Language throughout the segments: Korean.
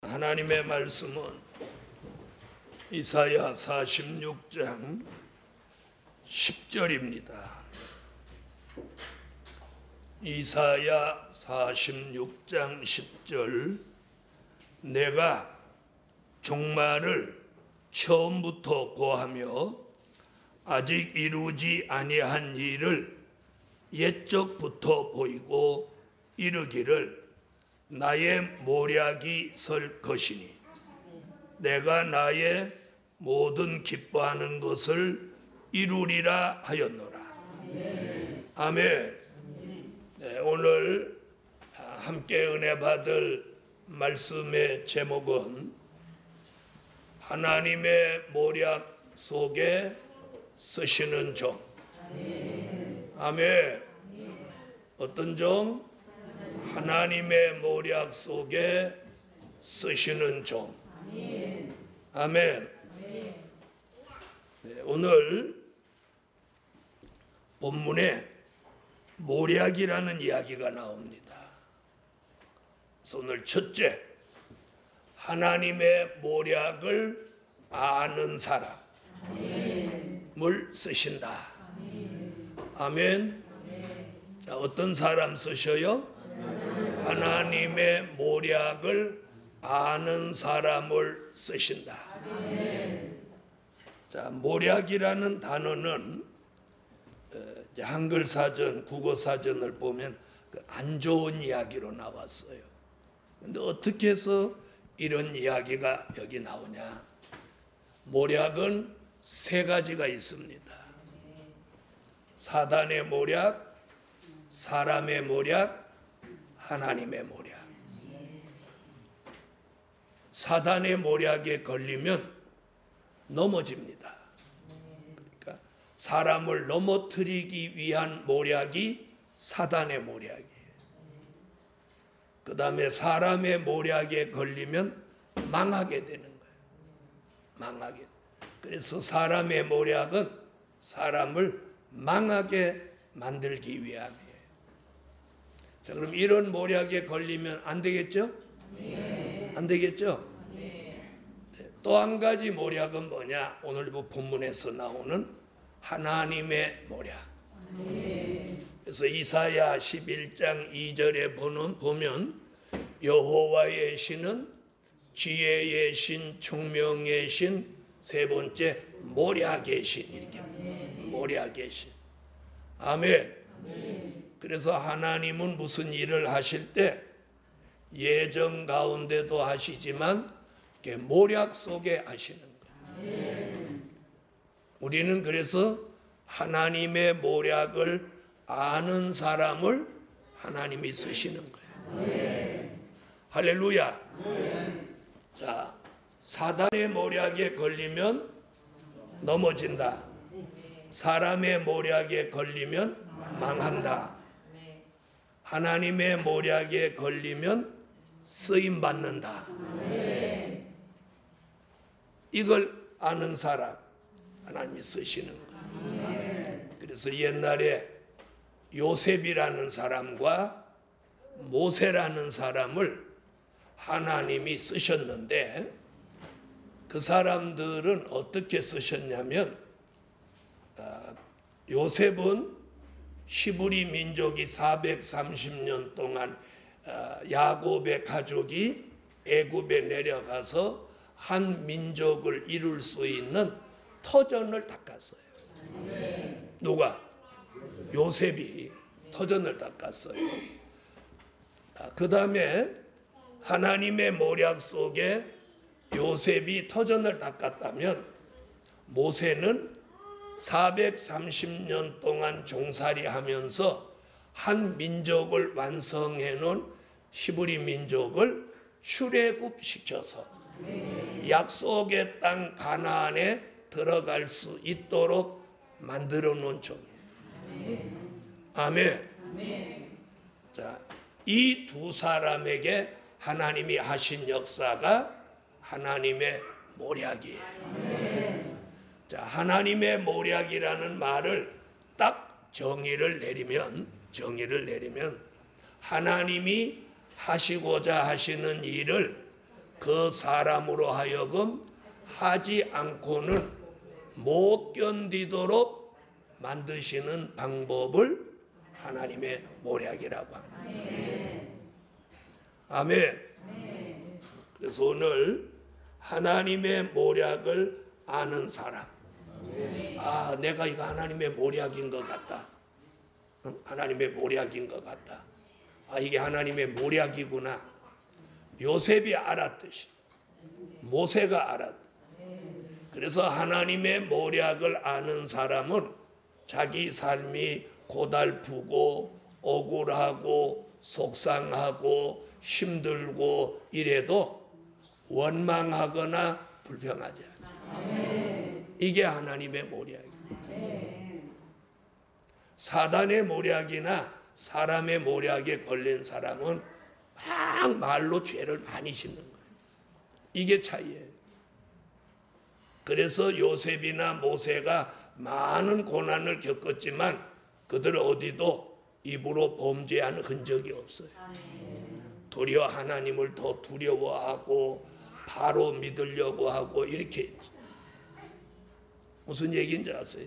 하나님의 말씀은 이사야 46장 10절입니다. 이사야 46장 10절. 내가 종말을 처음부터 고하며 아직 이루지 아니한 일을 옛적부터 보이고 이르기를 나의 모략이 설 것이니 내가 나의 모든 기뻐하는 것을 이루리라 하였노라. 아멘. 네, 오늘 함께 은혜 받을 말씀의 제목은 하나님의 모략 속에 쓰시는 종. 아멘. 어떤 종? 하나님의 모략 속에 쓰시는 종. 아멘. 네, 오늘 본문에 모략이라는 이야기가 나옵니다. 그래서 오늘 첫째, 하나님의 모략을 아는 사람을 쓰신다. 아멘. 자, 어떤 사람 쓰셔요? 하나님의 모략을 아는 사람을 쓰신다. 자, 모략이라는 단어는 한글 사전, 국어 사전을 보면 안 좋은 이야기로 나왔어요. 그런데 어떻게 해서 이런 이야기가 여기 나오냐? 모략은 세 가지가 있습니다. 사단의 모략, 사람의 모략, 하나님의 모략. 사단의 모략에 걸리면 넘어집니다. 그러니까 사람을 넘어뜨리기 위한 모략이 사단의 모략이에요. 그 다음에 사람의 모략에 걸리면 망하게 되는 거예요. 망하게. 그래서 사람의 모략은 사람을 망하게 만들기 위함이에요. 자, 그럼 이런 모략에 걸리면 안 되겠죠? 안 되겠죠? 네. 또 한 가지 모략은 뭐냐? 오늘 본문에서 나오는 하나님의 모략. 그래서 이사야 11장 2절에 보면 여호와의 신은 지혜의 신, 총명의 신, 세 번째 모략의 신. 이렇게 모략의 신. 아멘. 그래서 하나님은 무슨 일을 하실 때 예정 가운데도 하시지만 모략 속에 하시는 거예요. 우리는 그래서 하나님의 모략을 아는 사람을 하나님이 쓰시는 거예요. 할렐루야. 자, 사단의 모략에 걸리면 넘어진다. 사람의 모략에 걸리면 망한다. 하나님의 모략에 걸리면 쓰임 받는다. 이걸 아는 사람 하나님이 쓰시는 거예요. 그래서 옛날에 요셉이라는 사람과 모세라는 사람을 하나님이 쓰셨는데 그 사람들은 어떻게 쓰셨냐면 요셉은 히브리 민족이 430년 동안 야곱의 가족이 애굽에 내려가서 한 민족을 이룰 수 있는 터전을 닦았어요. 누가? 요셉이 터전을 닦았어요. 그 다음에 하나님의 모략 속에 요셉이 터전을 닦았다면 모세는 430년 동안 종살이 하면서 한 민족을 완성해 놓은 히브리 민족을 출애굽시켜서 약속의 땅 가나안에 들어갈 수 있도록 만들어 놓은 종이에요. 아멘. 자, 이 두 사람에게 하나님이 하신 역사가 하나님의 모략이에요. 자, 하나님의 모략이라는 말을 딱 정의를 내리면 하나님이 하시고자 하시는 일을 그 사람으로 하여금 하지 않고는 못 견디도록 만드시는 방법을 하나님의 모략이라고 합니다. 아멘. 그래서 오늘 하나님의 모략을 아는 사람, 아, 내가 이거 하나님의 모략인 것 같다. 하나님의 모략인 것 같다. 아, 이게 하나님의 모략이구나. 요셉이 알았듯이 모세가 알았다. 그래서 하나님의 모략을 아는 사람은 자기 삶이 고달프고 억울하고 속상하고 힘들고 이래도 원망하거나 불평하지 않아요. 이게 하나님의 모략이에요. 사단의 모략이나 사람의 모략에 걸린 사람은 막 말로 죄를 많이 짓는 거예요. 이게 차이예요. 그래서 요셉이나 모세가 많은 고난을 겪었지만 그들 어디도 입으로 범죄한 흔적이 없어요. 도리어 하나님을 더 두려워하고 바로 믿으려고 하고 이렇게 했죠. 무슨 얘기인지 아세요?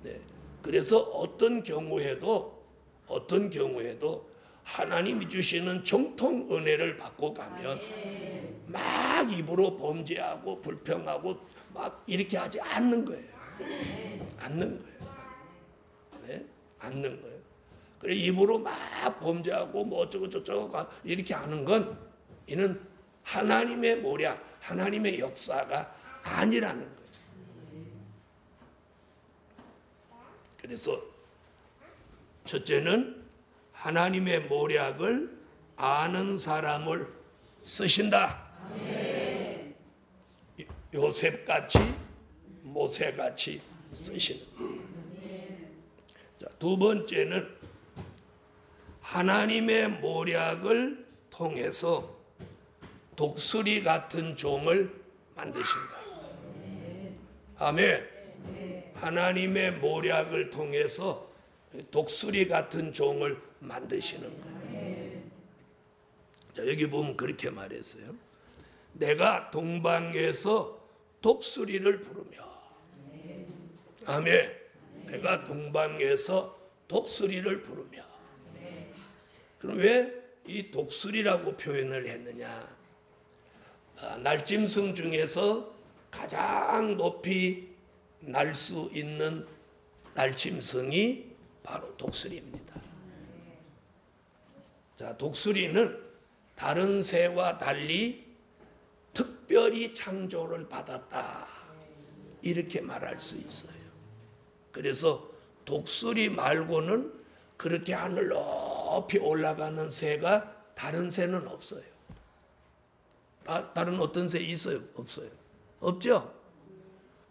네. 그래서 어떤 경우에도 하나님이 주시는 정통 은혜를 받고 가면 막 입으로 범죄하고 불평하고 막 이렇게 하지 않는 거예요. 않는 거예요. 네? 않는 거예요. 그래 입으로 막 범죄하고 뭐 어쩌고 저쩌고 이렇게 하는 건 이는 하나님의 모략, 하나님의 역사가 아니라는 거예요. 그래서 첫째는 하나님의 모략을 아는 사람을 쓰신다. 요셉같이 모세같이 쓰시는. 자, 두 번째는 하나님의 모략을 통해서 독수리 같은 종을 만드신다. 아멘. 하나님의 모략을 통해서 독수리 같은 종을 만드시는 거예요. 자, 여기 보면 그렇게 말했어요. 내가 동방에서 독수리를 부르며. 아멘. 내가 동방에서 독수리를 부르며. 그럼 왜 이 독수리라고 표현을 했느냐? 날짐승 중에서 가장 높이 날 수 있는 날짐승이 바로 독수리입니다. 자, 독수리는 다른 새와 달리 특별히 창조를 받았다. 이렇게 말할 수 있어요. 그래서 독수리 말고는 그렇게 하늘 높이 올라가는 새가 다른 새는 없어요. 다른 어떤 새 있어요? 없어요. 없죠?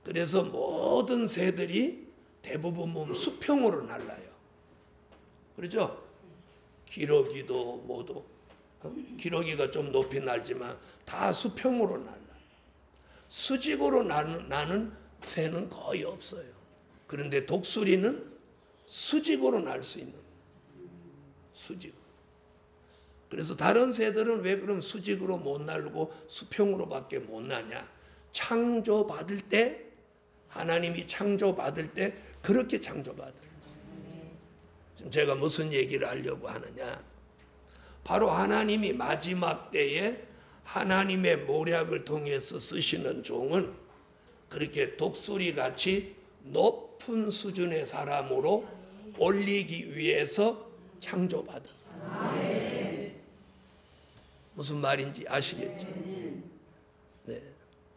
그래서 모든 새들이 대부분 보면 수평으로 날아요. 그렇죠? 기러기도 모두 기러기가 좀 높이 날지만 다 수평으로 날아요. 수직으로 나는 새는 거의 없어요. 그런데 독수리는 수직으로 날 수 있는 수직으로. 그래서 다른 새들은 왜 그럼 수직으로 못 날고 수평으로밖에 못 나냐? 창조받을 때 하나님이 창조받을 때 그렇게 창조받아요. 지금 제가 무슨 얘기를 하려고 하느냐? 바로 하나님이 마지막 때에 하나님의 모략을 통해서 쓰시는 종은 그렇게 독수리같이 높은 수준의 사람으로 올리기 위해서 창조받은. 무슨 말인지 아시겠죠? 네.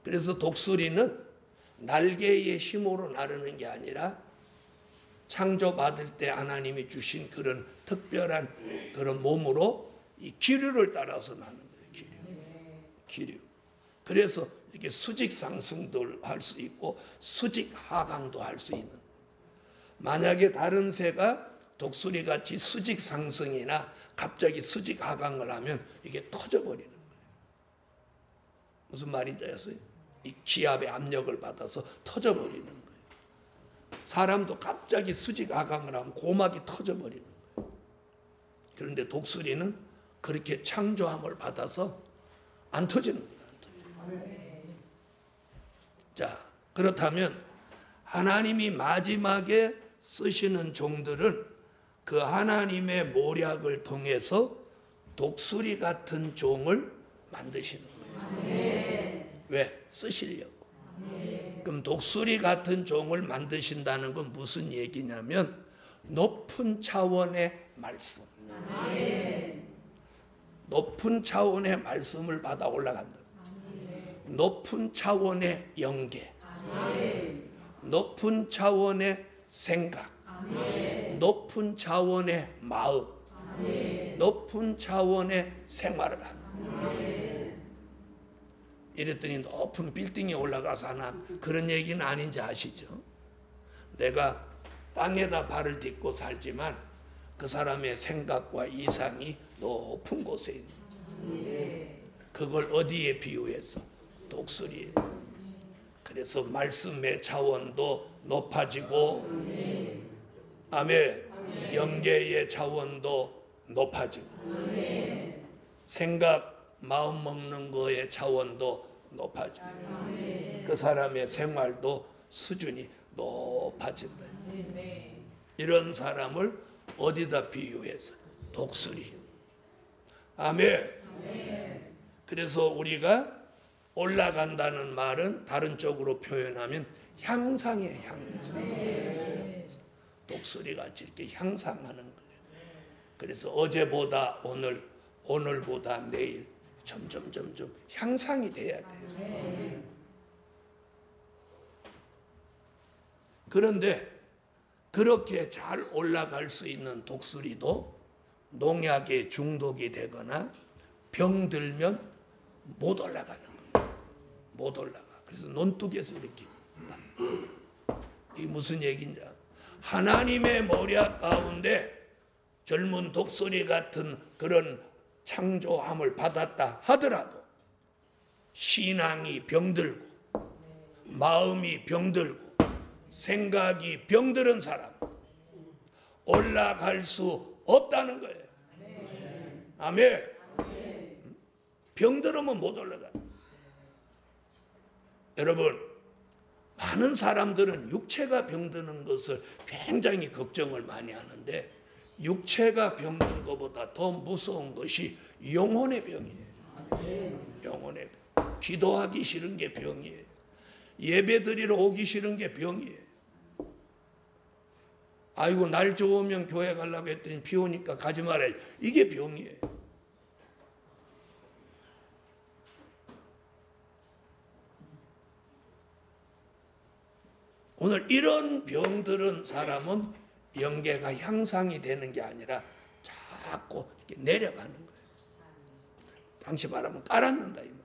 그래서 독수리는 날개의 힘으로 나르는 게 아니라 창조받을 때 하나님이 주신 그런 특별한 그런 몸으로 이 기류를 따라서 나는 거예요. 기류. 그래서 이렇게 수직 상승도 할 수 있고 수직 하강도 할 수 있는. 만약에 다른 새가 독수리같이 수직 상승이나 갑자기 수직 하강을 하면 이게 터져버리는 거예요. 무슨 말인지 아세요? 이 기압의 압력을 받아서 터져버리는 거예요. 사람도 갑자기 수직 하강을 하면 고막이 터져버리는 거예요. 그런데 독수리는 그렇게 창조함을 받아서 안 터지는 거예요. 안 터지는. 자, 그렇다면 하나님이 마지막에 쓰시는 종들은 그 하나님의 모략을 통해서 독수리 같은 종을 만드시는 거예요. 왜? 쓰시려고. 그럼 독수리 같은 종을 만드신다는 건 무슨 얘기냐면 높은 차원의 말씀. 높은 차원의 말씀을 받아 올라간다. 높은 차원의 영계. 높은 차원의 생각. 높은 차원의 마음. 높은 차원의 생활을 하는. 이랬더니 높은 빌딩에 올라가서 하나 그런 얘기는 아닌지 아시죠? 내가 땅에다 발을 딛고 살지만 그 사람의 생각과 이상이 높은 곳에 있는. 그걸 어디에 비유해서? 독수리에. 그래서 말씀의 차원도 높아지고, 아멘. 영계의 차원도 높아지고, 생각, 마음 먹는 거의 차원도 높아지고, 그 사람의 생활도 수준이 높아진다. 이런 사람을 어디다 비유해서? 독수리. 아멘. 그래서 우리가 올라간다는 말은 다른 쪽으로 표현하면 향상이에요. 향상. 독수리같이 이렇게 향상하는 거예요. 그래서 어제보다 오늘, 오늘보다 내일 점점 향상이 돼야 돼요. 그런데 그렇게 잘 올라갈 수 있는 독수리도 농약에 중독이 되거나 병들면 못 올라가는 거예요. 못 올라가. 그래서 논둑에서 이렇게. 이게 무슨 얘기인지. 하나님의 모략 가운데 젊은 독수리 같은 그런 창조함을 받았다 하더라도 신앙이 병들고 마음이 병들고 생각이 병들은 사람 올라갈 수 없다는 거예요. 아멘. 병들으면 못 올라가. 여러분, 많은 사람들은 육체가 병드는 것을 굉장히 걱정을 많이 하는데 육체가 병든 것보다 더 무서운 것이 영혼의 병이에요. 영혼의 병. 기도하기 싫은 게 병이에요. 예배드리러 오기 싫은 게 병이에요. 아이고 날 좋으면 교회 가려고 했더니 비 오니까 가지 말아야지. 이게 병이에요. 오늘 이런 병들은 사람은 영계가 향상이 되는 게 아니라 자꾸 이렇게 내려가는 거예요. 당시 말하면 깔아앉는다 이 말.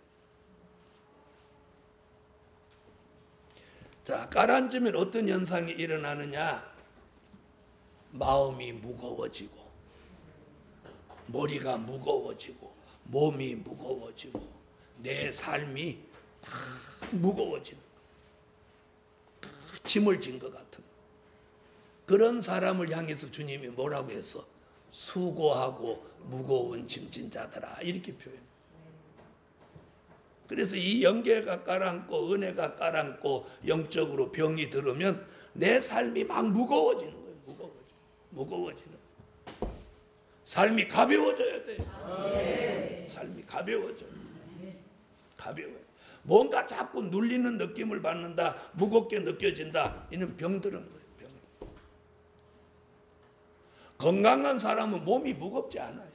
자, 깔아앉으면 어떤 현상이 일어나느냐? 마음이 무거워지고 머리가 무거워지고 몸이 무거워지고 내 삶이 무거워지는 짐을 진 것 같은 그런 사람을 향해서 주님이 뭐라고 했어? 수고하고 무거운 짐진 자들아 이렇게 표현해요. 그래서 이 영계가 깔아앉고 은혜가 깔아앉고 영적으로 병이 들으면 내 삶이 막 무거워지는 거예요. 무거워지는. 삶이 가벼워져야 돼요. 삶이 가벼워져요. 가벼워요. 뭔가 자꾸 눌리는 느낌을 받는다. 무겁게 느껴진다. 이는 병들은 거예요. 병. 건강한 사람은 몸이 무겁지 않아요.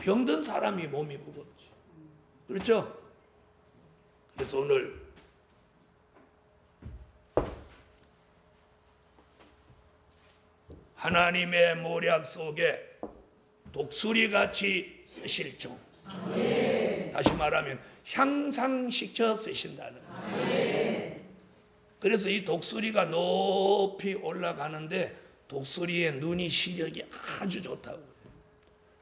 병든 사람이 몸이 무겁지. 그렇죠? 그래서 오늘 하나님의 모략 속에 독수리같이 쓰실 종. 다시 말하면 향상시켜 쓰신다는 거예요. 그래서 이 독수리가 높이 올라가는데 독수리의 눈이 시력이 아주 좋다고 그래요.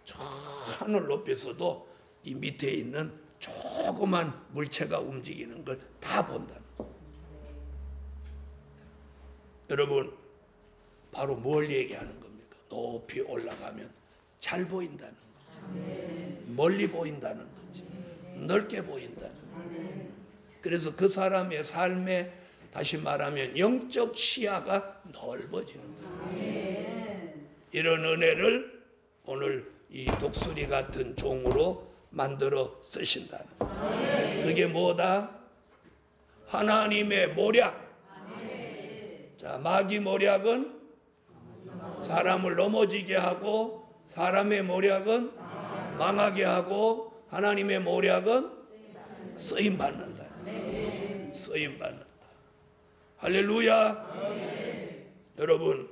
저 하늘 높이서도 이 밑에 있는 조그만 물체가 움직이는 걸 다 본다는 거예요. 여러분, 바로 뭘 얘기하는 겁니까? 높이 올라가면 잘 보인다는 거죠. 멀리 보인다는 거죠. 넓게 보인다. 그래서 그 사람의 삶에 다시 말하면 영적 시야가 넓어지는 거예요. 이런 은혜를 오늘 이 독수리 같은 종으로 만들어 쓰신다는 거예요. 그게 뭐다? 하나님의 모략. 자, 마귀 모략은 사람을 넘어지게 하고, 사람의 모략은 망하게 하고, 하나님의 모략은 쓰임 받는다. 쓰임 받는다. 할렐루야. 여러분,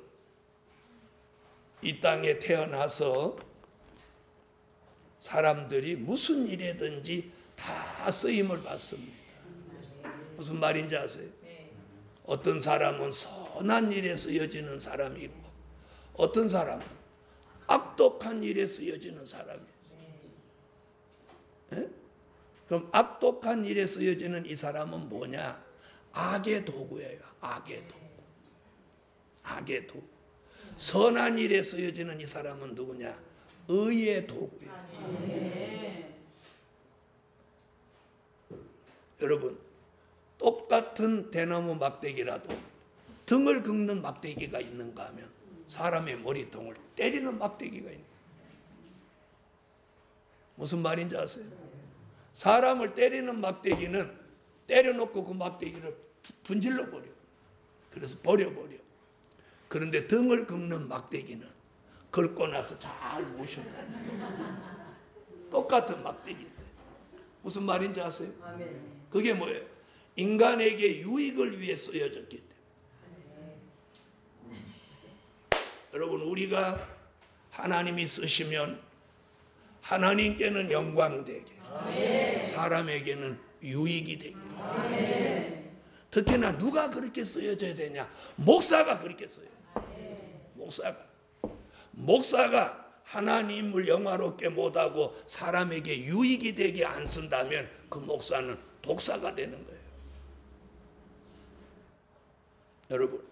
이 땅에 태어나서 사람들이 무슨 일에든지 다 쓰임을 받습니다. 무슨 말인지 아세요? 어떤 사람은 선한 일에 쓰여지는 사람이 있고, 어떤 사람은 악독한 일에 쓰여지는 사람이 있어요. 그럼 악독한 일에 쓰여지는 이 사람은 뭐냐? 악의 도구예요. 악의 도구. 악의 도구. 선한 일에 쓰여지는 이 사람은 누구냐? 의의 도구예요. 여러분, 똑같은 대나무 막대기라도 등을 긁는 막대기가 있는가 하면 사람의 머리통을 때리는 막대기가 있는. 무슨 말인지 아세요? 사람을 때리는 막대기는 때려놓고 그 막대기를 분질러 버려. 그래서 버려버려. 그런데 등을 긁는 막대기는 긁고 나서 잘 모셔요. 똑같은 막대기인데. 무슨 말인지 아세요? 그게 뭐예요? 인간에게 유익을 위해 쓰여졌기 때문에. 여러분, 우리가 하나님이 쓰시면 하나님께는 영광되게, 사람에게는 유익이 되게. 특히나 누가 그렇게 쓰여져야 되냐? 목사가 그렇게 쓰여요. 목사가 하나님을 영화롭게 못하고 사람에게 유익이 되게 안 쓴다면 그 목사는 독사가 되는 거예요. 여러분,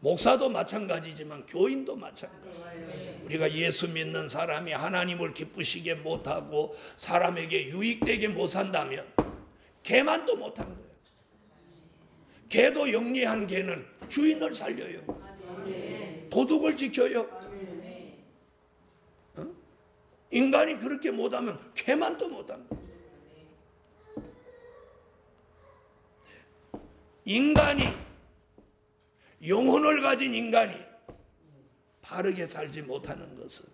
목사도 마찬가지지만 교인도 마찬가지예요. 우리가 예수 믿는 사람이 하나님을 기쁘시게 못하고 사람에게 유익되게 못 산다면 개만 또 못한 거예요. 개도 영리한 개는 주인을 살려요. 도둑을 지켜요. 인간이 그렇게 못하면 개만 또 못한 거예요. 인간이, 영혼을 가진 인간이 바르게 살지 못하는 것은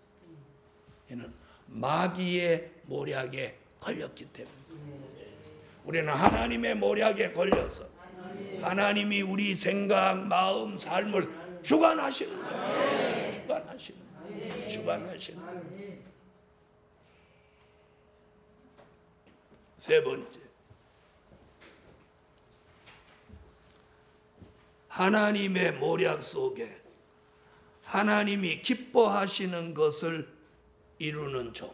이는 마귀의 모략에 걸렸기 때문에. 우리는 하나님의 모략에 걸려서 하나님이 우리 생각, 마음, 삶을 주관하시는 거예요. 주관하시는 거예요. 세 번째, 하나님의 모략 속에 하나님이 기뻐하시는 것을 이루는 종.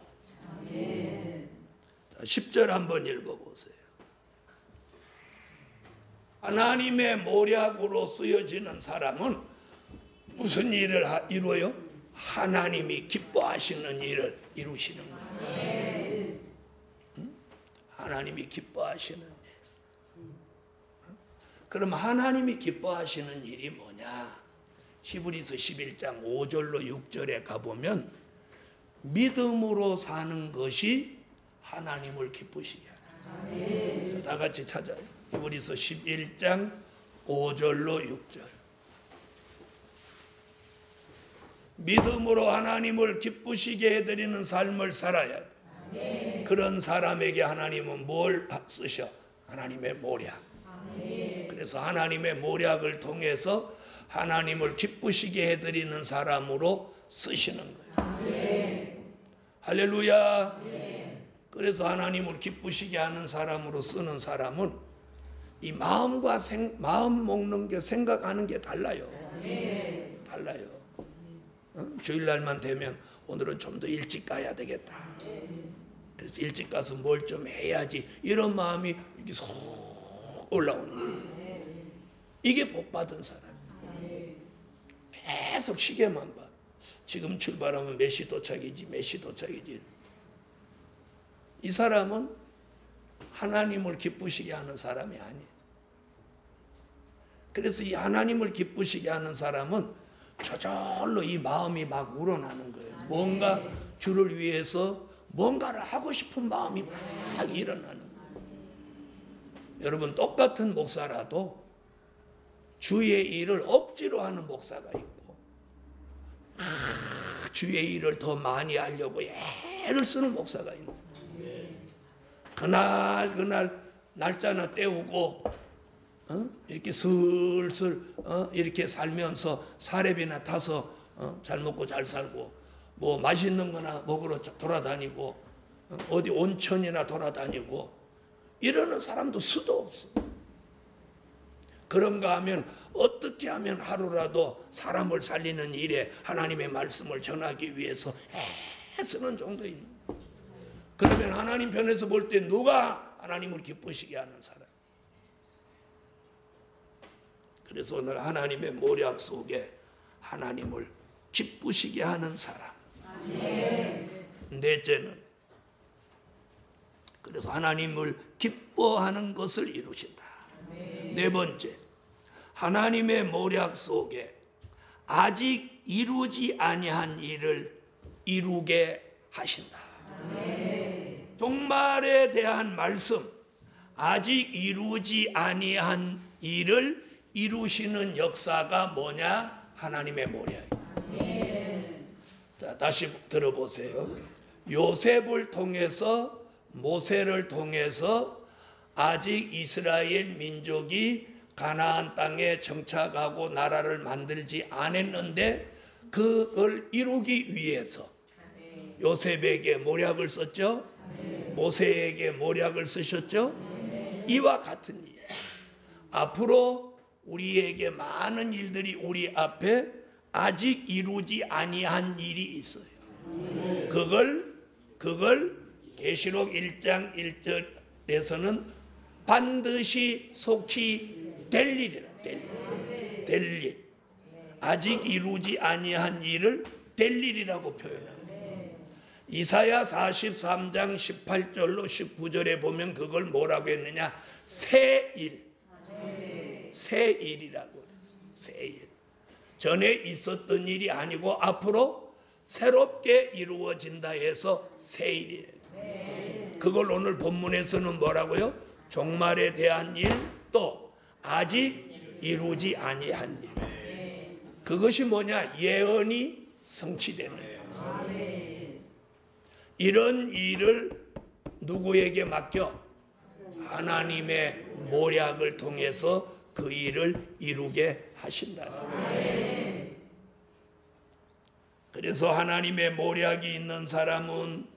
10절 한번 읽어보세요. 하나님의 모략으로 쓰여지는 사람은 무슨 일을 이루어요? 하나님이 기뻐하시는 일을 이루시는 거예요. 하나님이 기뻐하시는 일. 그럼 하나님이 기뻐하시는 일이 뭐냐? 히브리서 11장 5절로 6절에 가보면 믿음으로 사는 것이 하나님을 기쁘시게 하는. 다 같이 찾아요. 히브리서 11장 5절로 6절. 믿음으로 하나님을 기쁘시게 해드리는 삶을 살아야 돼. 그런 사람에게 하나님은 뭘 쓰셔? 하나님의 모략. 그래서 하나님의 모략을 통해서 하나님을 기쁘시게 해드리는 사람으로 쓰시는 거예요. 할렐루야. 그래서 하나님을 기쁘시게 하는 사람으로 쓰는 사람은 이 마음과 마음 먹는 게, 생각하는 게 달라요. 달라요. 주일날만 되면 오늘은 좀 더 일찍 가야 되겠다. 그래서 일찍 가서 뭘 좀 해야지. 이런 마음이 이렇게 쏙 올라오는 거예요. 이게 복받은 사람이에요. 계속 시계만 봐. 지금 출발하면 몇 시 도착이지, 몇 시 도착이지. 이 사람은 하나님을 기쁘시게 하는 사람이 아니에요. 그래서 이 하나님을 기쁘시게 하는 사람은 저절로 이 마음이 막 우러나는 거예요. 뭔가 주를 위해서 뭔가를 하고 싶은 마음이 막 일어나는 거예요. 여러분, 똑같은 목사라도 주의 일을 억지로 하는 목사가 있고 주의 일을 더 많이 하려고 애를 쓰는 목사가 있는 거예요. 그날 날짜나 때우고 이렇게 슬슬 이렇게 살면서 사렙이나 타서 잘 먹고 잘 살고 뭐 맛있는 거나 먹으러 돌아다니고 어디 온천이나 돌아다니고 이러는 사람도 수도 없어. 그런가 하면 어떻게 하면 하루라도 사람을 살리는 일에 하나님의 말씀을 전하기 위해서 애쓰는 정도인. 그러면 하나님 편에서 볼 때 누가 하나님을 기쁘시게 하는 사람? 그래서 오늘 하나님의 모략 속에 하나님을 기쁘시게 하는 사람. 넷째는 그래서 하나님을 기뻐하는 것을 이루신다. 네 번째, 하나님의 모략 속에 아직 이루지 아니한 일을 이루게 하신다. 종말에 대한 말씀, 아직 이루지 아니한 일을 이루시는 역사가 뭐냐? 하나님의 모략이에요. 자, 다시 들어보세요. 요셉을 통해서, 모세를 통해서 아직 이스라엘 민족이 가나안 땅에 정착하고 나라를 만들지 않았는데 그걸 이루기 위해서 요셉에게 모략을 썼죠. 모세에게 모략을 쓰셨죠. 이와 같은 일. 앞으로 우리에게 많은 일들이 우리 앞에 아직 이루지 아니한 일이 있어요. 그걸 계시록 1장 1절에서는 반드시 속히 될 일이라. 될 일. 아직 이루지 아니한 일을 될 일이라고 표현합니다. 이사야 43장 18절로 19절에 보면 그걸 뭐라고 했느냐? 새 일. 새 일이라고 그랬어요. 새 일. 전에 있었던 일이 아니고 앞으로 새롭게 이루어진다 해서 새 일이에요. 그걸 오늘 본문에서는 뭐라고요? 종말에 대한 일, 또 아직 이루지 아니한 일. 그것이 뭐냐? 예언이 성취되는 거예요. 이런 일을 누구에게 맡겨? 하나님의 모략을 통해서 그 일을 이루게 하신다는 거예요. 그래서 하나님의 모략이 있는 사람은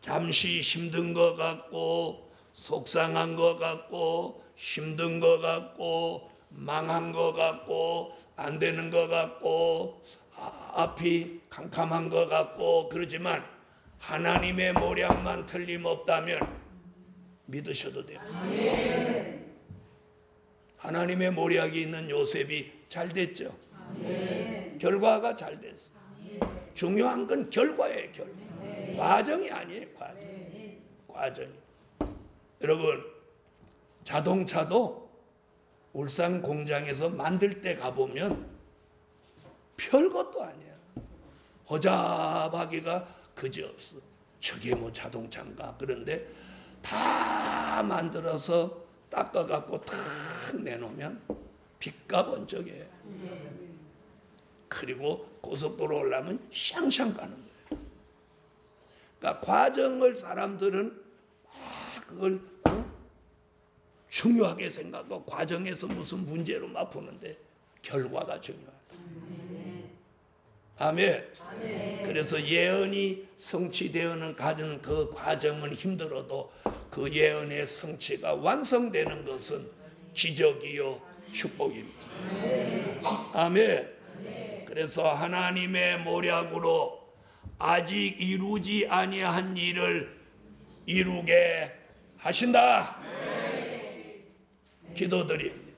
잠시 힘든 것 같고 속상한 것 같고 힘든 것 같고 망한 것 같고 안 되는 것 같고 앞이 캄캄한 것 같고 그러지만 하나님의 모략만 틀림없다면 믿으셔도 됩니다. 하나님의 모략이 있는 요셉이 잘 됐죠. 결과가 잘 됐어. 중요한 건 결과예요. 결과. 과정이 아니에요. 과정이. 여러분, 자동차도 울산 공장에서 만들 때 가보면 별것도 아니야. 허잡하기가 그지없어. 저게 뭐 자동차인가. 그런데 다 만들어서 닦아갖고 탁 내놓으면 빛가 번쩍해. 그리고 고속도로 올라면 샹샹 가는 거예요. 그러니까 과정을 사람들은 막 그걸 중요하게 생각하고 과정에서 무슨 문제로 막 보는데 결과가 중요하다. 아멘. 그래서 예언이 성취되어는 가는 그 과정은 힘들어도 그 예언의 성취가 완성되는 것은 기적이요 축복입니다. 아멘. 그래서 하나님의 모략으로 아직 이루지 아니한 일을 이루게 하신다. 기도드립니다.